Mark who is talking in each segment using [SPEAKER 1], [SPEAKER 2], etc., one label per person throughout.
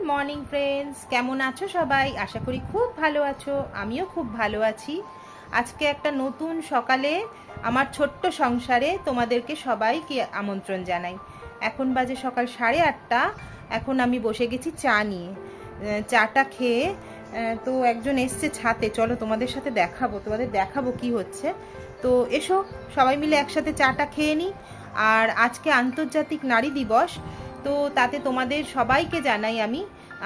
[SPEAKER 1] Morning friends, কেমন আছো সবাই? আশা করি খুব ভালো আছো। আমিও খুব ভালো আছি। আজকে একটা নতুন সকালে আমার ছোট্ট সংসারে তোমাদেরকে সবাইকে আমন্ত্রণ জানাই। এখন বাজে সকাল 8:30। এখন আমি বসে গেছি চা নিয়ে। চাটা খেয়ে তো একজন এসছে ছাতে, চলো তোমাদের সাথে তোমাদের দেখাবো কি হচ্ছে। তো এসো সবাই মিলে একসাথে চাটা খেয়ে নিই। আর আজকে আন্তর্জাতিক নারী দিবস, তো তাতে তোমাদের সবাইকে জানাই আমি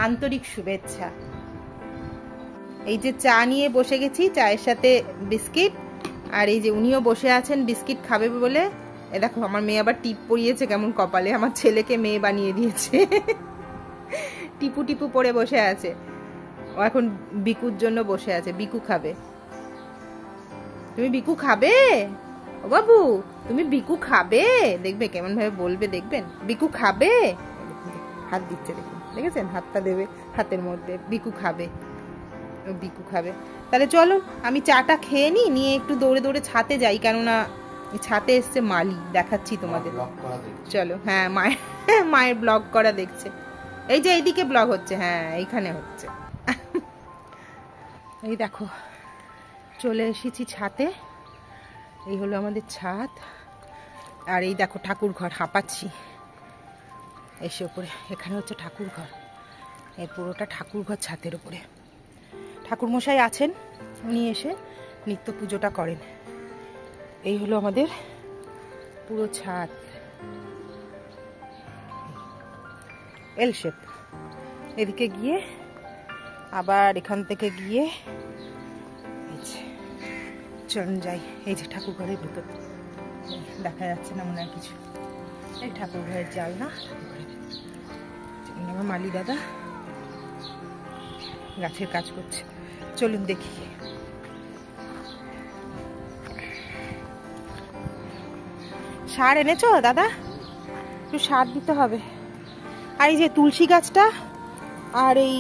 [SPEAKER 1] আন্তরিক শুভেচ্ছা। এই যে চা নিয়ে বসে গেছি, চায়ের সাথে বিস্কিট, আর এই যে উনিও বসে আছেন বিস্কিট খাবে বলে। এ দেখো আমার মেয়ে আবার টিপ পরিয়েছে কেমন কপালে, আমার ছেলেকে মেয়ে বানিয়ে দিয়েছে। টিপু টিপু পরে বসে আছে। ও এখন বিকুর জন্য বসে আছে, বিকু খাবে। তুমি বিকু খাবে? ও বাবু, তুমি বিকু খাবে? দেখবে কেমন ভাবে বলবে, দেখবেন বিকু খাবে। হাত দিচ্ছে, দেখুন, দেখেছেন হাতটা দেবে হাতের মধ্যে। বিকু খাবে, ও বিকু খাবে। তাহলে চলো আমি চাটা খেয়ে নিয়ে একটু দৌড়ে দৌড়ে ছাতে যাই, কেননা ছাতে এসছে মালি, দেখাচ্ছি তোমাদের। চলো। হ্যাঁ, মায়ের ব্লগ করা দেখছে। এই যে এইদিকে ব্লগ হচ্ছে, হ্যাঁ এইখানে হচ্ছে। এই দেখো চলে এসেছি ছাতে। এই হলো আমাদের ছাদ। আর এই দেখো ঠাকুর ঘর, হাঁপাচ্ছি এসে উপরে। এখানে হচ্ছে ঠাকুর ঘর, এই পুরোটা ঠাকুর ঘর ছাদের উপরে। ঠাকুর মশাই আছেন, উনি এসে নিত্য পুজোটা করেন। এই হলো আমাদের পুরো ছাদ, এল শেপ। এদিকে গিয়ে আবার এখান থেকে গিয়ে চলুন যাই। এই যে ঠাকুর ঘরের ভিতর দেখা যাচ্ছে না মনে হয় কিছু। এই ঠাকুর ঘরের জানলা, আমার মালি দাদা গাছের কাজ করছে। চলুন দেখি। সার এনেছো দাদা? একটু সার দিতে হবে। আর এই যে তুলসী গাছটা, আর এই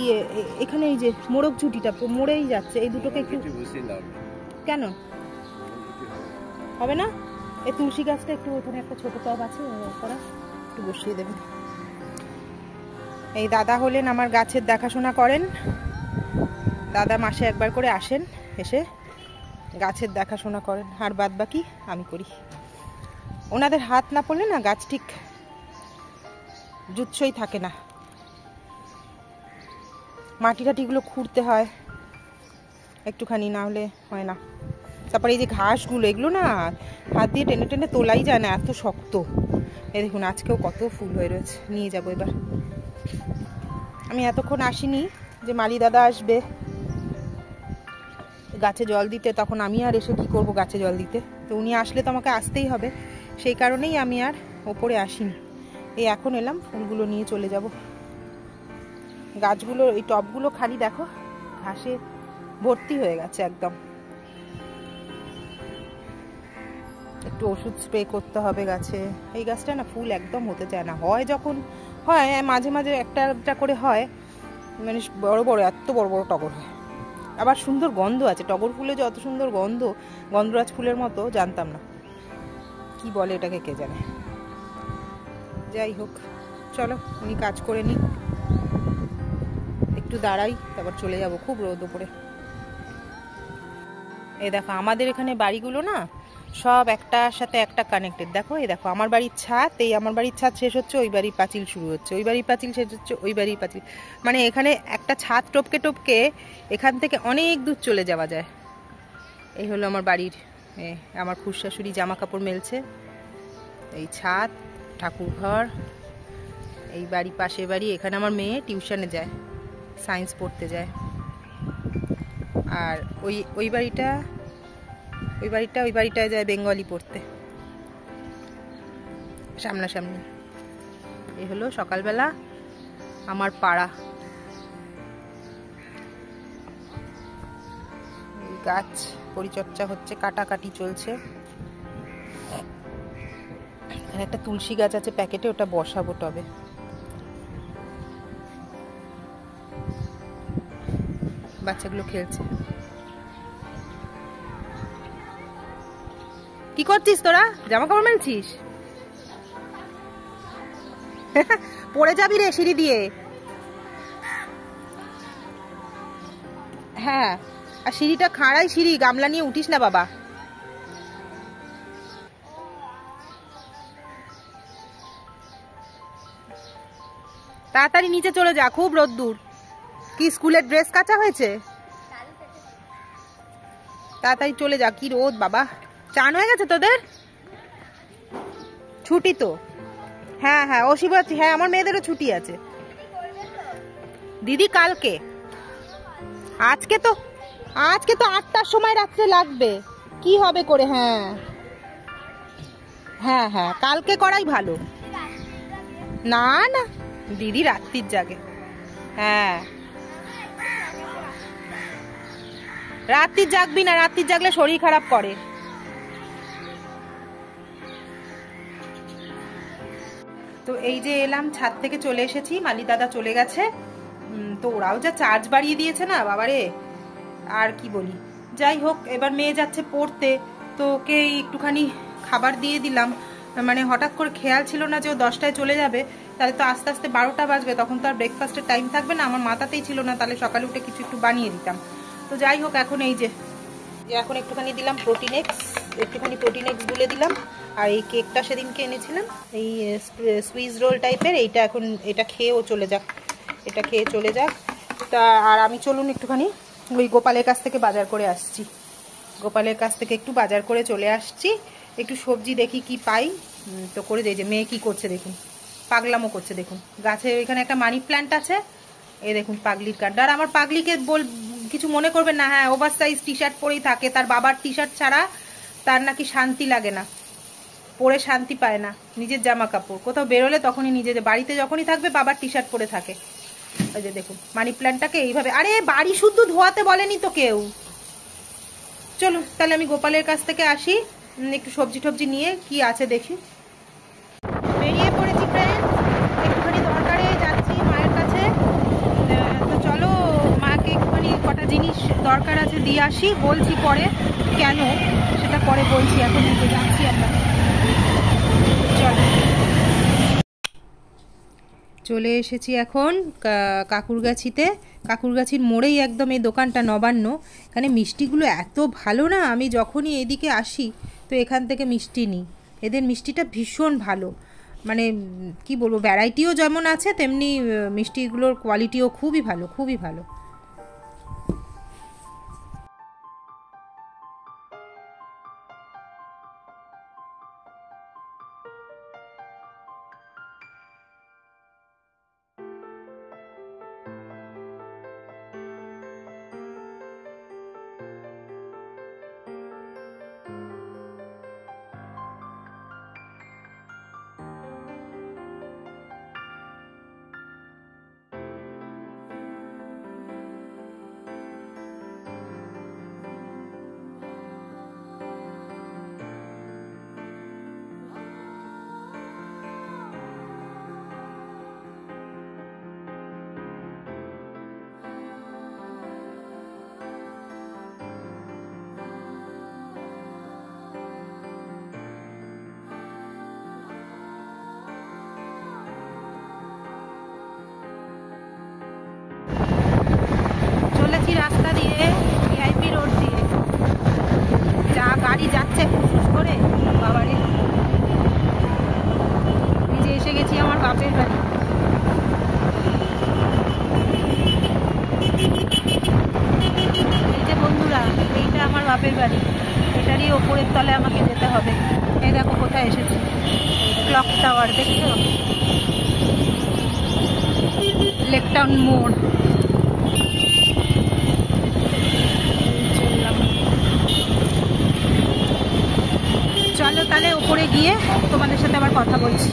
[SPEAKER 1] এখানে এই যে মোরগ ঝুটিটা মরেই যাচ্ছে, এই দুটোকে একটু। কেন হবে না? এই তুলসী গাছটা একটু, ওখানে একটা ছোট টব আছে করা, একটু বসিয়ে দেবেন। এই দাদা হলেন আমার গাছের দেখাশোনা করেন। দাদা মাসে একবার করে আসেন, এসে গাছের দেখাশোনা করেন, আর বাদ বাকি আমি করি। ওনাদের হাত না পড়লে না গাছ ঠিক জুৎসই থাকে না। মাটি টাটিগুলো খুঁড়তে হয় একটুখানি, না হলে হয় না। তারপরে এই যে ঘাসগুলো, এগুলো না হাত দিয়ে টেনে টেনে তোলাই যায় না, এত শক্ত। এই দেখুন আজকেও কত ফুল হয়ে রয়েছে, নিয়ে যাবো এবার। আমি এতক্ষণ আসিনি যে মালি দাদা আসবে গাছে জল দিতে, তখন আমি আর এসে কি করব গাছে জল দিতে। তো উনি আসলে তো আমাকে আসতেই হবে, সেই কারণেই আমি আর ওপরে আসিনি। এই এখন এলাম, ফুলগুলো নিয়ে চলে যাব। গাছগুলো, এই টবগুলো খালি দেখো ঘাসে ভর্তি হয়ে গেছে একদম। একটু ওষুধ স্প্রে করতে হবে গাছে। এই গাছটা না ফুল একদম হতে চায় না, হয় যখন হয় মাঝে মাঝে একটা একটা করে হয়, মানে বড় বড় এত বড় বড় টগর হয়। আবার সুন্দর গন্ধ আছে টগর ফুলে, যে অত সুন্দর গন্ধ, গন্ধরাজ ফুলের মতো, জানতাম না। কি বলে এটাকে কে জানে। যাই হোক, চলো উনি কাজ করে নি, একটু দাঁড়াই, তারপর চলে যাব। খুব রোদ উপরে। এই দেখো আমাদের এখানে বাড়িগুলো না সব একটার সাথে একটা কানেক্টেড। দেখো এই দেখো আমার বাড়ির ছাদ, এই আমার বাড়ির ছাদ শেষ হচ্ছে, ওই বাড়ির পাঁচিল শুরু হচ্ছে, ওই বাড়ির পাঁচিল শেষ হচ্ছে, ওই বাড়ির পাঁচিল। মানে এখানে একটা ছাদ টপকে টপকে এখান থেকে অনেক দূর চলে যাওয়া যায়। এই হলো আমার বাড়ির, আমার খুড়শাশুড়ি জামা কাপড় মেলছে। এই ছাদ, ঠাকুর ঘর, এই বাড়ি, পাশে বাড়ি। এখানে আমার মেয়ে টিউশনে যায়, সায়েন্স পড়তে যায়। আর ওই বাড়িটায় যায় বেঙ্গলি পড়তে, সামনাসামনি। এই হলো সকালবেলা আমার পাড়া। এই গাছ পরিচর্যা হচ্ছে, কাটাকাটি চলছে। এখানে একটা তুলসী গাছ আছে প্যাকেটে, ওটা বসাবো টবে। বাচ্চাগুলো খেলছে। কি করছিস তোরা? জামা কাপড় মেলছিস? পড়ে যাবি রে সিঁড়ি দিয়ে। হ্যাঁ, আর সিঁড়িটা খাড়াই সিঁড়ি, গামলা নিয়ে উঠিস না বাবা। তাড়াতাড়ি নিচে চলে যা, খুব রোদ্দুর। কি স্কুলের ড্রেস কাচা হয়েছে? তাড়াতাড়ি চলে যা, কি রোদ বাবা। চান হয়ে গেছে তোদের? ছুটি তো। হ্যাঁ হ্যাঁ, ও শিবরাত্রি, হ্যাঁ আমার মেয়েদেরও ছুটি আছে। দিদি কালকে, আজকে তো 8টার সময় রাত্রে লাগবে, কি হবে করে। হ্যাঁ হ্যাঁ হ্যাঁ, কালকে করাই ভালো। না না, দিদি রাত্রির জাগে। হ্যাঁ, রাত্রির জাগবি না, রাত্রির জাগলে শরীর খারাপ করে। তো এই যে এলাম, ছাদ থেকে চলে এসেছি, মালি দাদা চলে গেছে। তো ওরাও যা চার্জ বাড়িয়ে দিয়েছে না বাবারে, আর কি বলি। যাই হোক, এবার মেয়ে যাচ্ছে পড়তে, তো ওকে একটুখানি খাবার দিয়ে দিলাম। মানে হঠাৎ করে খেয়াল ছিল না যে ও 10টায় চলে যাবে, তাহলে তো আস্তে আস্তে 12টা বাজবে, তখন তো আর ব্রেকফাস্টের টাইম থাকবে না, আমার মাথাতেই ছিল না, তাহলে সকালে উঠে কিছু একটু বানিয়ে দিতাম। তো যাই হোক, এখন এই যে এখন একটুখানি দিলাম প্রোটিনেক্স, একটুখানি প্রোটিনেক্স গুলে দিলাম। আর এই কেকটা সেদিনকে এনেছিলাম, এই সুইস রোল টাইপের, এইটা এখন এটা খেয়েও চলে যাক, এটা খেয়ে চলে যাক। তা আর আমি চলুন একটুখানি ওই গোপালের কাছ থেকে বাজার করে আসছি, গোপালের কাছ থেকে একটু বাজার করে চলে আসছি। একটু সবজি দেখি কি পাই। তো করে দিই। যে মেয়ে কি করছে দেখুন, পাগলামো করছে দেখুন। গাছে এখানে একটা মানি প্ল্যান্ট আছে, এই দেখুন পাগলির কাণ্ড। আর আমার পাগলিকে কিছু মনে করবেন না, হ্যাঁ ওভার সাইজ টি শার্ট পরেই থাকে, তার বাবার টি শার্ট ছাড়া তার নাকি শান্তি লাগে না, পরে শান্তি পায় না। নিজের জামা কাপড় কোথাও বেরোলে তখনই নিজে, বাড়িতে যখনই থাকবে বাবার টি শার্ট পরে থাকে। ওই যে দেখুন মানি প্ল্যান্টটাকে এইভাবে, আরে বাড়ি শুদ্ধ ধোয়াতে বলেনি তো কেউ। চলুন তাহলে আমি গোপালের কাছ থেকে আসি, একটু সবজি টবজি নিয়ে কি আছে দেখি। বেরিয়ে পড়েছি ফ্রেন্ড, একটুখানি দরকারে যাচ্ছি মায়ের কাছে। তো চলো মাকে একটুখানি কটা জিনিস দরকার আছে দিয়ে আসি, বলছি পরে কেন, সেটা পরে বলছি, এখন যাচ্ছি আমরা। চলো, চলে এসেছি এখন কাকুরগাছিতে। কাকুরগাছির মোড়েই একদম এই দোকানটা, নবান্ন। এখানে মিষ্টিগুলো এত ভালো না, আমি যখনই এদিকে আসি তো এখান থেকে মিষ্টি নিই। এদের মিষ্টিটা ভীষণ ভালো, মানে কি বলবো, ভ্যারাইটিও যেমন আছে তেমনি মিষ্টিগুলোর কোয়ালিটিও খুবই ভালো, খুবই ভালো। চলেছি রাস্তা দিয়ে, ভিআইপি রোড দিয়ে, যা গাড়ি যাচ্ছে ফুসফুস করে বাবারে। এই যে এসে গেছি আমার বাপের বাড়ি। এই যে বন্ধুরা, এইটা আমার বাপের বাড়ি, এটারই ওপরের তলে আমাকে যেতে হবে। এই দেখো কোথায় এসেছি, ক্লক টাওয়ার দেখছো, লেকটাউন মোড়। চলো তাহলে উপরে গিয়ে তোমাদের সাথে আবার কথা বলছি।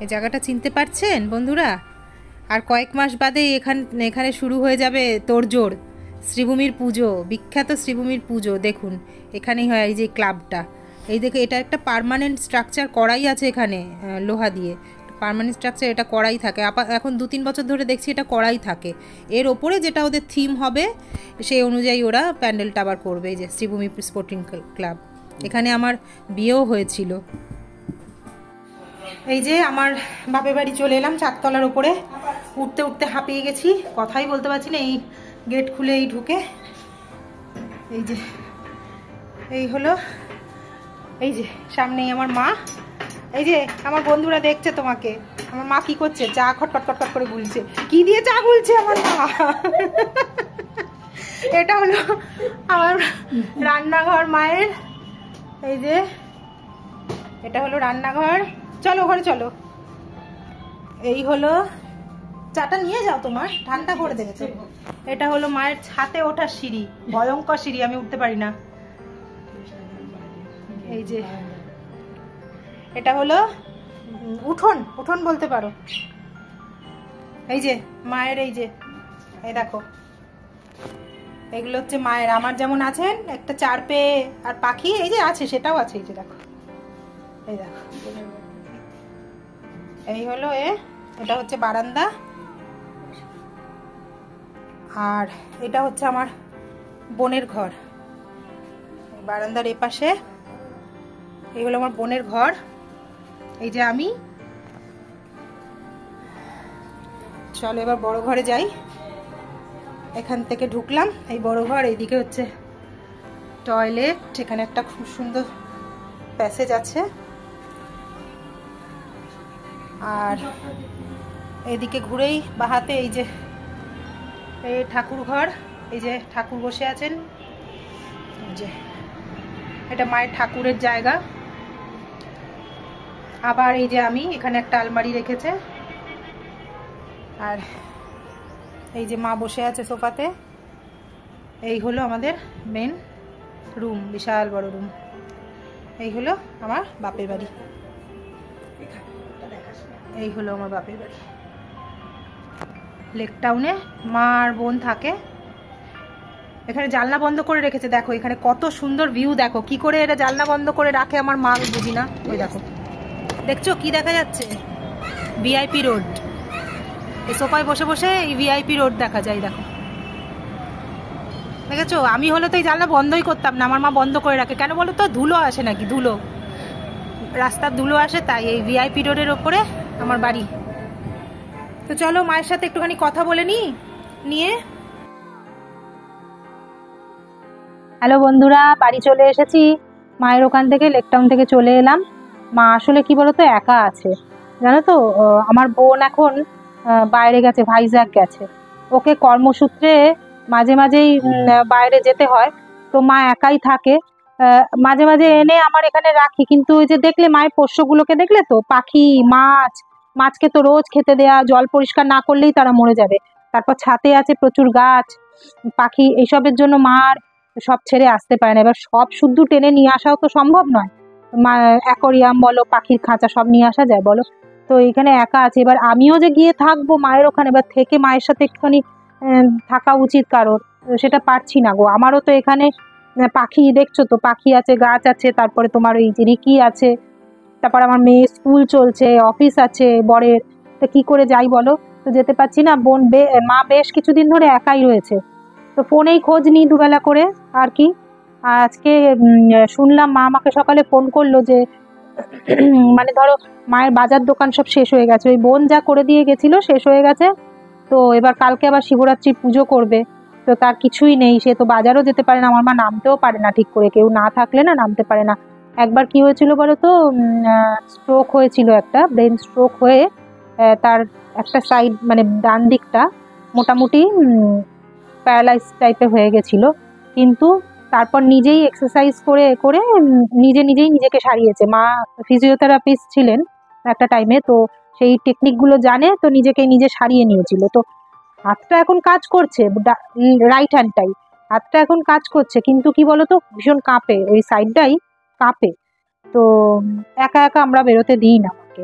[SPEAKER 1] এই জায়গাটা চিনতে পারছেন বন্ধুরা? আর কয়েক মাস বাদে এখানে শুরু হয়ে যাবে তোড়জোড়, শ্রীভূমির পুজো, বিখ্যাত শ্রীভূমির পুজো। দেখুন এখানেই হয়, এই যে ক্লাবটা, এই দেখে এটা একটা পার্মানেন্ট স্ট্রাকচার করাই আছে এখানে, লোহা দিয়ে পার্মানেন্ট স্ট্রাকচার, এটা করাই থাকে। এখন 2-3 বছর ধরে দেখছি এটা করাই থাকে। এর ওপরে যেটা ওদের থিম হবে সেই অনুযায়ী ওরা প্যান্ডেলটা আবার করবে। এই যে শ্রীভূমি স্পোর্টিং ক্লাব, এখানে আমার বিয়েও হয়েছিল। এই যে আমার বাপের বাড়ি চলে এলাম, 4 তলার ওপরে। উঠতে উঠতে হাঁপিয়ে গেছি, কথাই বলতে পারছি না। এই গেট খুলে এই ঢুকে এই যে এই হলো, এই যে সামনেই আমার মা, এই যে আমার বন্ধুরা দেখছে তোমাকে। আমার মা কি করছে, চা খটখট খটখট করে গুলছে। কি দিয়ে চা গুলছে আমার মা? এটা হলো আমার রান্নাঘর মায়ের, এই যে এটা হলো রান্নাঘর। চলো ঘরে চলো। এই হলো, চাটা নিয়ে যাও, তোমার ঠান্ডা করে দেবে তো। এটা হলো মায়ের ছাতে ওঠার সিঁড়ি, ভয়ঙ্কর সিঁড়ি, আমি উঠতে পারি না। এই যে এটা হলো উঠোন, উঠোন বলতে পারো। এই যে মায়ের, এই যে এই দেখো, এগুলো হচ্ছে মায়ের। আমার যেমন আছেন একটা চারপে আর পাখি, এই যে আছে, সেটাও আছে। এই যে দেখো, এই দেখো, এই হলো এটা হচ্ছে বারান্দা। আর এটা হচ্ছে আমার বোনের ঘর, বারান্দার এপাশে। এই হলো আমার বোনের ঘর। এই যে আমি। চলো এবার বড় ঘরে যাই। এখান থেকে ঢুকলাম এই বড় ঘর, এইদিকে হচ্ছে টয়লেট, এখানে একটা খুব সুন্দর প্যাসেজ আছে। আর এইদিকে ঘুরেই বাহাতে এই যে এই ঠাকুর ঘর, এই যে ঠাকুর বসে আছেন। যে এটা মায়ের ঠাকুরের জায়গা। আবার এই যে আমি, এখানে একটা আলমারি রেখেছে। আর এই যে মা বসে আছে সোফাতে। এই হলো আমাদের মেন রুম, বিশাল বড় রুম। এই হলো আমার বাপের বাড়ি, এই হলো আমার বাপের বাড়ি লেক টাউনে। মা আর বোন থাকে এখানে। জানলা বন্ধ করে রেখেছে, দেখো এখানে কত সুন্দর ভিউ। দেখো কি করে এটা জানলা বন্ধ করে রাখে আমার মা, আমি বুঝি না। ওই দেখো, দেখছো কি দেখা যাচ্ছে? VIP road. এই সোফায় বসে বসে এই ভিআইপি রোড দেখা যায়, দেখো দেখেছো? আমি হলে তো এই জানলা বন্ধই করতাম না, আমার মা বন্ধ করে রাখে। কেন বলো তো? ধুলো আসে নাকি, ধুলো, রাস্তার ধুলো আসে, তাই। এই ভিআইপি রোডের ওপরে আমার বাড়ি। তো চলো মায়ের সাথে একটুখানি কথা বলে নিয়ে। হ্যালো বন্ধুরা, বাড়ি চলে এসেছি। মায়ের ওখান থেকে, লেক টাউন থেকে চলে এলাম। মা আসলে কি বলতো, একা আছে জানো তো। আমার বোন এখন বাইরে গেছে, ভাইজ্যাক গেছে। ওকে কর্মসূত্রে মাঝে মাঝেই বাইরে যেতে হয়, তো মা একাই থাকে। মাঝে মাঝে এনে আমার এখানে রাখি, কিন্তু ওই যে দেখলে মায়ের পোষ্যগুলোকে দেখলে তো, পাখি, মাছকে তো রোজ খেতে দেয়া, জল পরিষ্কার না করলেই তারা মরে যাবে। তারপর ছাতে আছে প্রচুর গাছ, পাখি, এইসবের জন্য মার সব ছেড়ে আসতে পারে না। এবার সব শুদ্ধ টেনে নিয়ে আসাও তো সম্ভব নয়। অ্যাকোরিয়াম বলো, পাখির খাঁচা, সব নিয়ে আসা যায় বলো? তো এখানে একা আছে। এবার আমিও যে গিয়ে থাকবো মায়ের ওখানে, এবার থেকে মায়ের সাথে একটুখানি থাকা উচিত কারোর, সেটা পারছি না গো। আমারও তো এখানে পাখি, দেখছো তো, পাখি আছে, গাছ আছে, তারপরে তোমার ওই যে রিকি আছে, তারপর আমার মেয়ে স্কুল চলছে, অফিস আছে বরের। তো কি করে যাই বলো? তো যেতে পারছি না। মা বেশ কিছুদিন ধরে একাই রয়েছে, তো ফোনেই খোঁজ নিই দুবেলা করে আর কি। আজকে শুনলাম, মা আমাকে সকালে ফোন করলো যে মানে ধরো মায়ের বাজার দোকান সব শেষ হয়ে গেছে, ওই বোন যা করে দিয়ে গেছিল শেষ হয়ে গেছে। তো এবার কালকে আবার শিবরাত্রি পুজো করবে, তো তার কিছুই নেই। সে তো বাজারও যেতে পারে না, আমার মা নামতেও পারে না ঠিক করে, কেউ না থাকলে না নামতে পারে না। একবার কি হয়েছিল বলো তো, স্ট্রোক হয়েছিল, একটা ব্রেন স্ট্রোক হয়ে তার একটা সাইড, মানে ডান দিকটা মোটামুটি প্যারালাইজ টাইপের হয়ে গেছিল। কিন্তু তারপর নিজেই এক্সারসাইজ করে করে নিজেই নিজেকে সারিয়েছে। মা ফিজিওথেরাপিস্ট ছিলেন একটা টাইমে, তো সেই টেকনিকগুলো জানে, তো নিজে সারিয়ে নিয়েছিল। তো হাতটা এখন কাজ করছে, রাইট হ্যান্ডটাই, হাতটা এখন কাজ করছে, কিন্তু কি বলতো, ভীষণ কাঁপে, ওই সাইডটাই কাঁপে। তো একা একা আমরা বেরোতে দিই না আমাকে।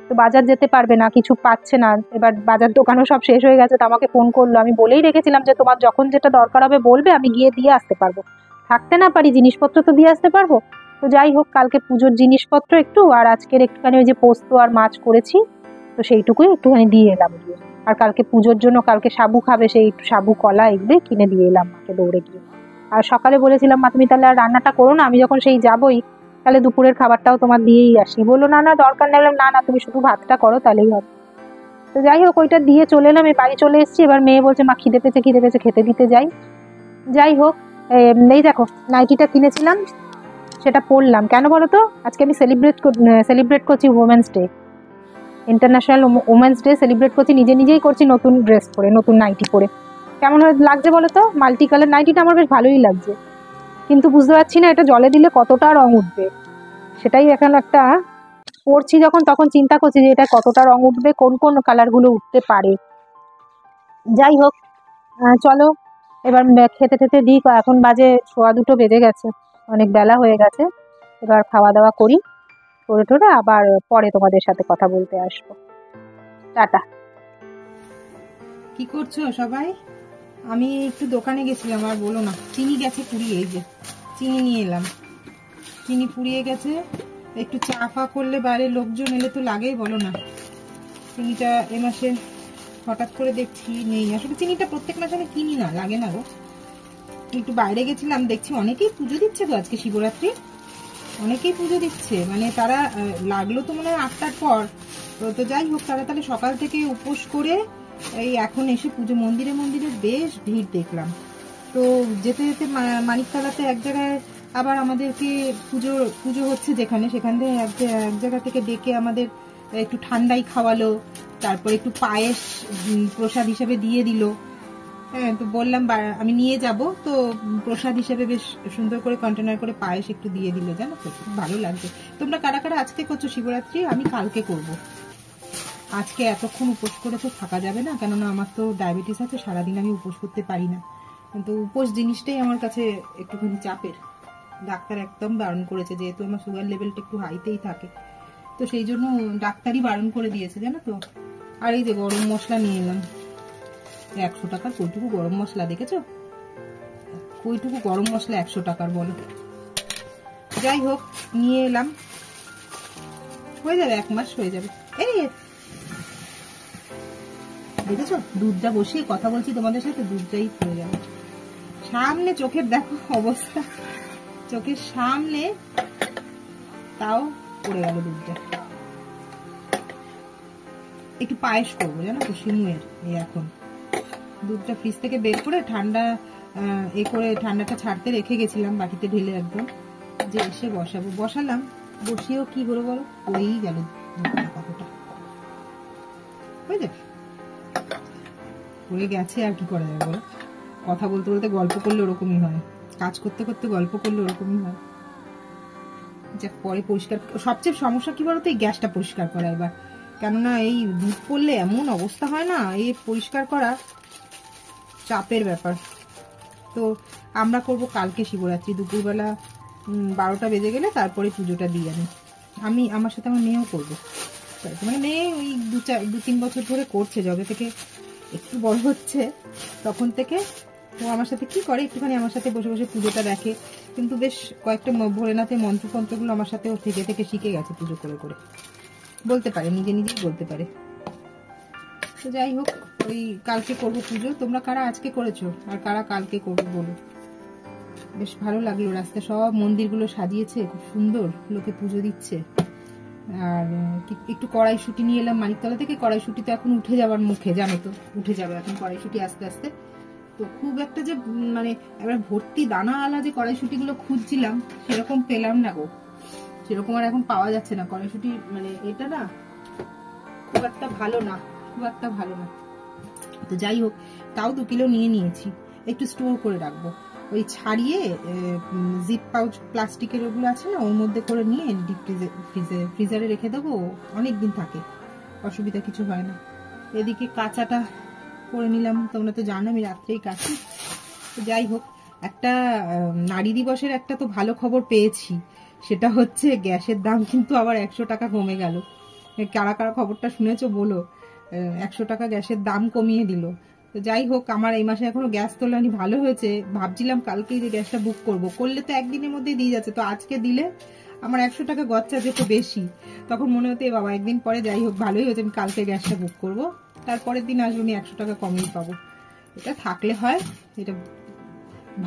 [SPEAKER 1] তো বাজার যেতে পারবে না, কিছু পাচ্ছে না। এবার বাজার দোকানও সব শেষ হয়ে গেছে, তো আমাকে ফোন করলো। আমি বলেই রেখেছিলাম যে তোমার যখন যেটা দরকার হবে বলবে, আমি গিয়ে দিয়ে আসতে পারবো। থাকতে না পারি, জিনিসপত্র তো দিয়ে আসতে পারবো। তো যাই হোক, কালকে পুজোর জিনিসপত্র একটু, আর আজকের একটুখানি ওই যে পোস্ত আর মাছ করেছি, তো সেইটুকুই একটুখানি দিয়ে এলাম গিয়ে। আর কালকে পুজোর জন্য, কালকে সাবু খাবে, সেই একটু সাবু, কলা, এগুলো কিনে দিয়ে এলাম মাকে দৌড়ে গিয়ে। আর সকালে বলেছিলাম, মা তুমি তাহলে আর রান্নাটা করো না, আমি যখন সেই যাবোই, তাহলে দুপুরের খাবারটাও তোমার দিয়েই আসি। বললো না না দরকার নেই। না না, তুমি শুধু ভাতটা করো তাহলেই হবে।
[SPEAKER 2] তো যাই হোক ওইটা দিয়ে চলে এলাম, এই বাড়ি চলে এসেছি। এবার মেয়ে বলছে মা খিদে পেয়েছে খেতে দিতে যাই। যাই হোক এই দেখো নাইটিটা কিনেছিলাম, সেটা পরলাম। কেন বলো তো, আজকে আমি সেলিব্রেট করছি women's day, international women's day celebrate করছি, নিজেই করছি নতুন ড্রেস পরে, নতুন নাইটি পরে। কেমন লাগছে বলো তো? মাল্টি কালার নাইটিটা আমার বেশ ভালোই লাগছে, কিন্তু বুঝতে পারছি না এটা জলে দিলে কতটা রং উঠবে। সেটাই এখন একটা পরছি যখন, তখন চিন্তা করছি যে এটা কতটা রং উঠবে, কোন কোন কালারগুলো উঠতে পারে। যাই হোক চলো এবার খেতে দিই, এখন বাজে 1:15 বেজে গেছে, অনেক বেলা হয়ে গেছে। এবার খাওয়া দাওয়া করি, করে টোরে আবার পরে তোমাদের সাথে কথা বলতে আসবো। টাটা।
[SPEAKER 1] কি করছো সবাই? আমি একটু দোকানে গেছিলাম, আর বলো না, চিনি গেছে ফুরিয়ে। এই যে চিনি নিয়ে এলাম, চিনি ফুরিয়ে গেছে। একটু চা ফা করলে বাইরে লোকজন এলে তো লাগেই, বলো না। চিনিটা এ মাসে হঠাৎ করে দেখছি নেই। আসলে চিনিটা প্রত্যেক মাসে আমি কিনি না, লাগে না গো। একটু বাইরে গেছিলাম, দেখছি অনেকেই পুজো দিচ্ছে তো আজকে শিবরাত্রি, অনেকেই পুজো দিচ্ছে। মানে তারা লাগলো তো মনে হয় 8টার পর। তো যাই হোক, তারা তাহলে সকাল থেকে উপোস করে এই এখন এসে পুজো মন্দিরে বেশ ভিড় দেখলাম। তো যেতে যেতে মানিকতলাতে এক জায়গায় আবার আমাদেরকে পুজো হচ্ছে যেখানে, সেখান থেকে এক জায়গা থেকে ডেকে আমাদের একটু ঠান্ডাই খাওয়ালো, তারপর একটু পায়েস প্রসাদ হিসেবে দিয়ে দিল। হ্যাঁ, তো বললাম আমি নিয়ে যাব, তো প্রসাদ হিসেবে বেশ সুন্দর করে কন্টেনার করে পায়েস একটু দিয়ে দিল, জানো তো, খুব ভালো লাগছে। তোমরা কারা কারা আজকে করছো শিবরাত্রি? আমি কালকে করব। আজকে এতক্ষণ উপোস করে তো থাকা যাবে না, কেননা আমার তো ডায়াবেটিস আছে, সারাদিন আমি উপোস করতে পারি না। কিন্তু উপোস জিনিসটাই আমার কাছে একটুখানি চাপের। ডাক্তার একদম বারণ করেছে, যেহেতু আমার সুগার লেভেলটা একটু হাইতেই থাকে, তো সেই জন্য ডাক্তারই বারণ করে দিয়েছে, জানো তো। আর এই যে গরম মশলা নিয়ে এলাম, 100 টাকার কইটুকু গরম মশলা, দেখেছো? কইটুকু গরম মশলা 100 টাকার, বলো। যাই হোক, নিয়ে এলাম, হয়ে যাবে 1 মাস হয়ে যাবে। এই দেখেছো, দুধটা বসিয়ে কথা বলছি তোমাদের সাথে, দুধটাই পড়ে গেল সামনে, চোখের দেখো অবস্থা, চোখের সামনে, তাও পড়ে গেল দুধটা। একটু পায়েস করবো, জানো তো, শিমুয়ের। এই এখন দুধটা ফ্রিজ থেকে বের করে ঠান্ডা করে ঠান্ডাটা ছাড়তে রেখে গেছিলাম বাটিতে ঢেলে, একদম যে এসে বসালাম। বসিয়েও কি হলো বলো, পড়েই গেল কতটা, বুঝলে, পড়ে গেছে। আর কি করা যাবে বলো, কথা বলতে বলতে গল্প করলে ওরকমই হয়, কাজ করতে করতে গল্প করলে ওরকমই হয়। যাক, পরে পরিষ্কার। সবচেয়ে সমস্যা কি বলতো, এই গ্যাসটা পরিষ্কার করা এবার, কেননা এই দুধ পড়লে এমন অবস্থা হয় না, এই পরিষ্কার করা চাপের ব্যাপার। তো আমরা করব কালকে শিবরাত্রি, দুপুরবেলা 12টা বেজে গেলে তারপরে পুজোটা দিই আমি আমার সাথে আমার মেয়েও করবো। মানে মেয়ে ওই 2-3 বছর ধরে করছে, যবে থেকে একটু বড় হচ্ছে তখন থেকে ও আমার সাথে কি করে, একটুখানি আমার সাথে বসে বসে পুজোটা দেখে। কিন্তু বেশ কয়েকটা ভোলেনাথের মন্ত্রগুলো আমার সাথে ও থেকে থেকে শিখে গেছে, পুজো করে করে বলতে পারে, নিজেই বলতে পারে। তো যাই হোক, ওই কালকে করবো পুজো। তোমরা কারা আজকে করেছো আর কারা কালকে করবো বলো। বেশ ভালো লাগলো, রাস্তা সব মন্দিরগুলো সাজিয়েছে, খুব সুন্দর, লোকে পুজো দিচ্ছে। আর একটু কড়াইশুঁটি নিয়ে এলাম মানিকতলা থেকে। কড়াইশুঁটি তো এখন উঠে যাওয়ার মুখে, জানো তো, উঠে যাবে এখন কড়াইশুঁটি আস্তে আস্তে। তো খুব একটা যে মানে এবার ভর্তি দানা আলা যে কড়াইশুঁটিগুলো খুঁজছিলাম, সেরকম পেলাম না গো, সেরকম আর এখন পাওয়া যাচ্ছে না কড়াইশুঁটি। মানে এটা না খুব একটা ভালো না, তো যাই হোক, তাও 2 কিলো নিয়ে নিয়েছি, একটু স্টোর করে রাখবো। ওই ছাড়িয়ে জিপ পাউচ প্লাস্টিকের ওগুলো আছে না, ওর মধ্যে করে নিয়ে ডিপ ফ্রিজারে রেখে দেবো, অনেকদিন থাকে, অসুবিধা কিছু হয় না। এদিকে কাঁচাটা করে নিলাম, তোমরা তো জানো আমি রাত্রেই কাছি। তো যাই হোক, একটা নারী দিবসের একটা তো ভালো খবর পেয়েছি, সেটা হচ্ছে গ্যাসের দাম কিন্তু আবার 100 টাকা কমে গেল। কারা কারা খবরটা শুনেছো বলো, 100 টাকা গ্যাসের দাম কমিয়ে দিল। তো যাই হোক, আমার এই মাসে এখনো গ্যাস তোলানি, ভালো হয়েছে। ভাবছিলাম কালকেই যে গ্যাসটা বুক করলে তো একদিনের মধ্যেই দিয়ে যাচ্ছে, তো আজকে দিলে আমার 100 টাকা গচ্চা যেত বেশি। তখন মনে হতো বাবা, একদিন পরে, যাই হোক ভালোই হয়েছে, আমি কালকে গ্যাসটা বুক করবো, তারপরের দিন আসবো, আমি 100 টাকা কমেই পাবো। এটা থাকলে হয়, এটা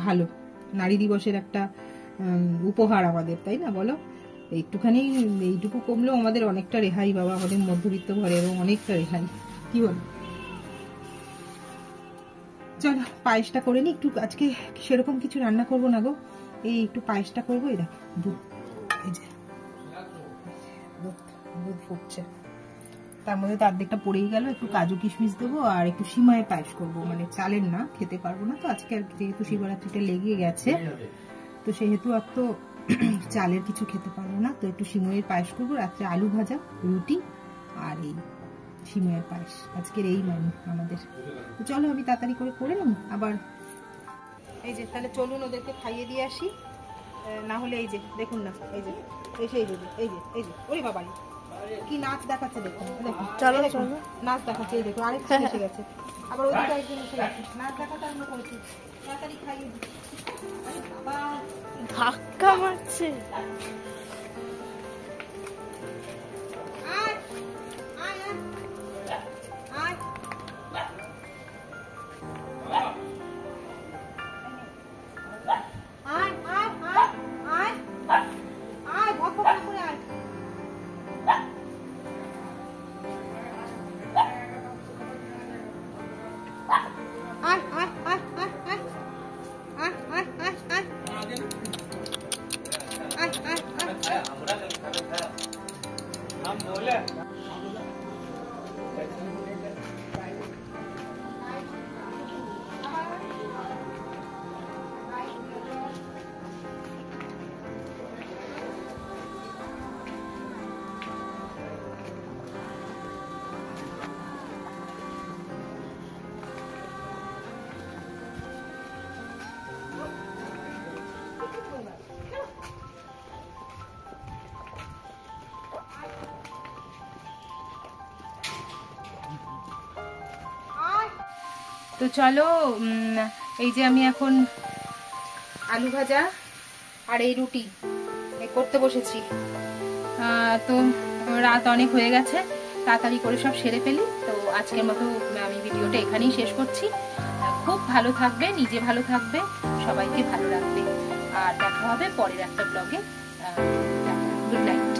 [SPEAKER 1] ভালো, নারী দিবসের একটা উপহার আমাদের, তাই না বলো? এইটুকু কমলেও আমাদের অনেকটা রেহাই বাবা, আমাদের মধ্যবিত্ত ঘরেরও অনেকটা রেহাই। কি হলো? চলো পায়েসটা করে নি একটু। আজকে সেরকম কিছু রান্না করব না গো, এই একটু পায়েসটা করবো। এই দেখো দুধ, এই যে দুধ ফুটছে, তার মধ্যে তো অর্ধেকটা পড়েই গেল। একটু কাজু কিশমিশ দেবো আর একটু সিমাইয়ের পায়েস করবো, মানে চালের না, খেতে পারবো না তো আজকে। আর যেহেতু শিবরাত্রিটা লেগে গেছে তো সেহেতু আর তো চালের কিছু খেতে পারবো না, তো একটু সিমাইয়ের পায়েস করবো। রাত্রে আলু ভাজা, রুটি আর এই সিমাইয়ের পায়েস, আজকের এই মেনু আমাদের। তো চলো আমি তাড়াতাড়ি করে নিই আবার। এই যে তাহলে চলুন ওদেরকে খাইয়ে দিয়ে আসি, না হলে এই যে দেখুন না, এই যে এসে এই যে ওরে বাবা কি নাচ দেখাচ্ছে দেখুন, দেখুন
[SPEAKER 2] চলো
[SPEAKER 1] দেখুন,
[SPEAKER 2] চলো
[SPEAKER 1] নাচ দেখাচ্ছে। এই দেখুন আরেকজন এসে গেছে, আবার ওদিকে একজন এসে গেছে, নাচ দেখাতে আরম্ভ করেছে। তাড়াতাড়ি খাইয়ে দিই। আরে বাবা
[SPEAKER 2] ধাক্কা মারছে।
[SPEAKER 1] আয় আয় আয় আয় আয় আয় আয় আয় ভক ভক করে আয়। আয় আয় আয় আয় আয় আয় আয় আয় আয় हम बोले তো চলো এই যে আমি এখন আলু ভাজা আর এই রুটি করতে বসেছি। তো রাত অনেক হয়ে গেছে, তাড়াতাড়ি করে সব সেরে ফেলি। তো আজকের মতো আমি ভিডিওটা এখানেই শেষ করছি। খুব ভালো থাকবে, নিজে ভালো থাকবে, সবাইকে ভালো রাখবে, আর দেখা হবে পরের একটা ব্লগে। Good night.